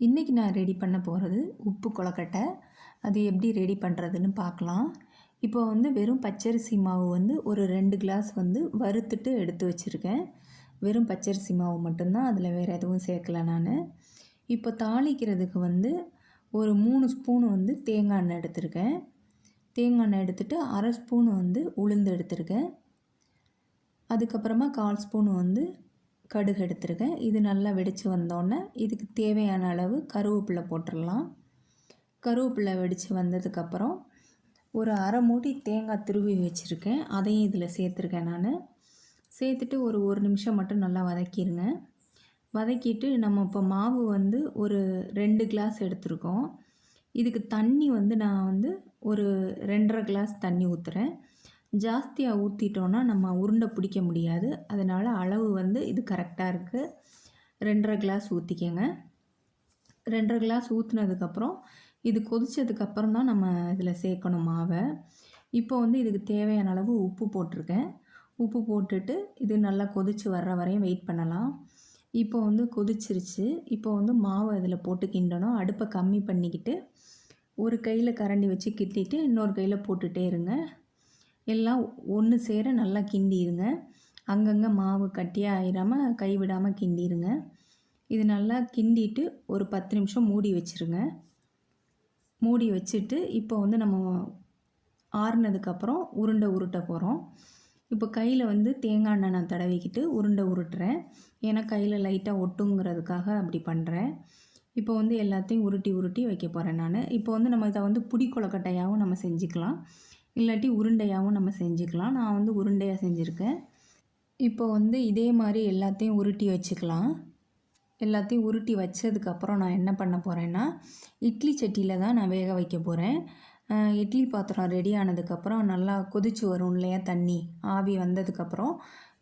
இன்றைக்கி நான் ரெடி பண்ண போகிறது உப்பு கொழுக்கட்டை. அது எப்படி ரெடி பண்ணுறதுன்னு பார்க்கலாம். இப்போ வெறும் பச்சரிசி மாவு ஒரு 2 கிளாஸ் வறுத்துட்டு எடுத்து வச்சுருக்கேன். வெறும் பச்சரிசி மாவு மட்டும்தான், அதில் வேறு எதுவும் சேர்க்கல நான். இப்போ தாளிக்கிறதுக்கு ஒரு 3 ஸ்பூன் தேங்காய் எண்ணெய் எடுத்திருக்கேன். தேங்காய் எண்ணெய் எடுத்துகிட்டு 1/2 ஸ்பூன் உளுந்து எடுத்திருக்கேன். அதுக்கப்புறமா 1/4 ஸ்பூன் கடுகு எடுத்துருக்கேன். இது நல்லா வெடித்து வந்தோடனே இதுக்கு தேவையான அளவு கருவேப்பிலை போட்டுடலாம். கருவேப்பிலை வெடித்து வந்ததுக்கப்புறம் ஒரு அரை மூடி தேங்காய் துருவி வச்சுருக்கேன். அதையும் இதில் சேர்த்துருக்கேன் நான். சேர்த்துட்டு ஒரு நிமிஷம் மட்டும் நல்லா வதக்கிடுங்க. வதக்கிட்டு நம்ம இப்போ மாவு ஒரு 2 கிளாஸ் எடுத்துருக்கோம். இதுக்கு தண்ணி நான் ஒரு 2.5 கிளாஸ் தண்ணி ஊற்றுறேன். ஜாஸ்தியாக ஊற்றிட்டோன்னா நம்ம உருண்டை பிடிக்க முடியாது. அதனால் அளவு இது கரெக்டாக இருக்குது. 2.5 கிளாஸ் ஊற்றிக்கங்க. 2.5 கிளாஸ் ஊற்றுனதுக்கப்புறம் இது கொதித்ததுக்கப்புறம் தான் நம்ம இதில் சேர்க்கணும் மாவை. இப்போ இதுக்கு தேவையான அளவு உப்பு போட்டிருக்கேன். உப்பு போட்டுட்டு இது நல்லா கொதித்து வர்ற வரையும் வெயிட் பண்ணலாம். இப்போ கொதிச்சிருச்சு. இப்போ மாவை அதில் போட்டு கிண்டணும். அடுப்பை கம்மி பண்ணிக்கிட்டு ஒரு கையில் கரண்டி வச்சு கிண்டிட்டு இன்னொரு கையில் போட்டுகிட்டே இருங்க. எல்லாம் ஒன்று சேர நல்லா கிண்டிடுங்க. அங்கங்கே மாவு கட்டியாக ஆயிடாமல் கைவிடாமல் கிண்டிடுங்க. இது நல்லா கிண்டிட்டு ஒரு 10 நிமிஷம் மூடி வச்சுருங்க. மூடி வச்சுட்டு இப்போ நம்ம ஆறுனதுக்கப்புறம் உருண்டை உருட்ட போகிறோம். இப்போ கையில் தேங்காய் எண்ணெய் நான் தடவிக்கிட்டு உருண்டை உருட்டுறேன். ஏன்னா கையில் லைட்டாக ஒட்டுங்கிறதுக்காக அப்படி பண்ணுறேன். இப்போ எல்லாத்தையும் உருட்டி உருட்டி வைக்க போகிறேன் நான். இப்போ நம்ம இதை புடி கொழுக்கட்டையாகவும் நம்ம செஞ்சுக்கலாம், இல்லாட்டி உருண்டையாகவும் நம்ம செஞ்சுக்கலாம். நான் உருண்டையாக செஞ்சுருக்கேன். இப்போ இதே மாதிரி எல்லாத்தையும் உருட்டி வச்சுக்கலாம். எல்லாத்தையும் உருட்டி வச்சதுக்கப்புறம் நான் என்ன பண்ண போகிறேன்னா, இட்லி சட்டியில் தான் நான் வேக வைக்க போகிறேன். இட்லி பாத்திரம் ரெடி ஆனதுக்கப்புறம் நல்லா கொதிச்சு வரும் இல்லையா தண்ணி, ஆவி வந்ததுக்கப்புறம்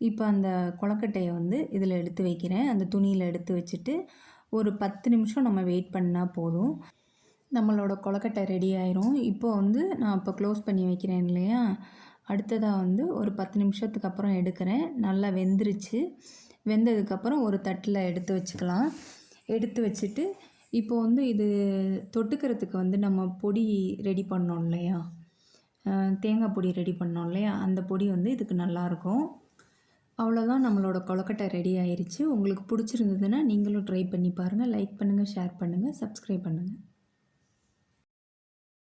இப்போ அந்த கொழுக்கட்டையை இதில் எடுத்து வைக்கிறேன். அந்த துணியில் எடுத்து வச்சுட்டு ஒரு 10 நிமிஷம் நம்ம வெயிட் பண்ணால் போதும். நம்மளோட கொழுக்கட்டை ரெடி ஆயிரும். இப்போ நான் இப்போ க்ளோஸ் பண்ணி வைக்கிறேன் இல்லையா, அடுத்ததாக ஒரு 10 நிமிஷத்துக்கு அப்புறம் எடுக்கிறேன். நல்லா வெந்துருச்சு. வெந்ததுக்கப்புறம் ஒரு தட்டில் எடுத்து வச்சுக்கலாம். எடுத்து வச்சுட்டு இப்போ இது தொட்டுக்கிறதுக்கு நம்ம பொடி ரெடி பண்ணோம் இல்லையா, தேங்காய் பொடி ரெடி பண்ணோம் இல்லையா, அந்த பொடி இதுக்கு நல்லாயிருக்கும். அவ்வளோதான், நம்மளோட கொழுக்கட்டை ரெடி ஆயிடுச்சு. உங்களுக்கு பிடிச்சிருந்ததுன்னா நீங்களும் ட்ரை பண்ணி பாருங்கள். லைக் பண்ணுங்கள், ஷேர் பண்ணுங்கள், சப்ஸ்கிரைப் பண்ணுங்கள்.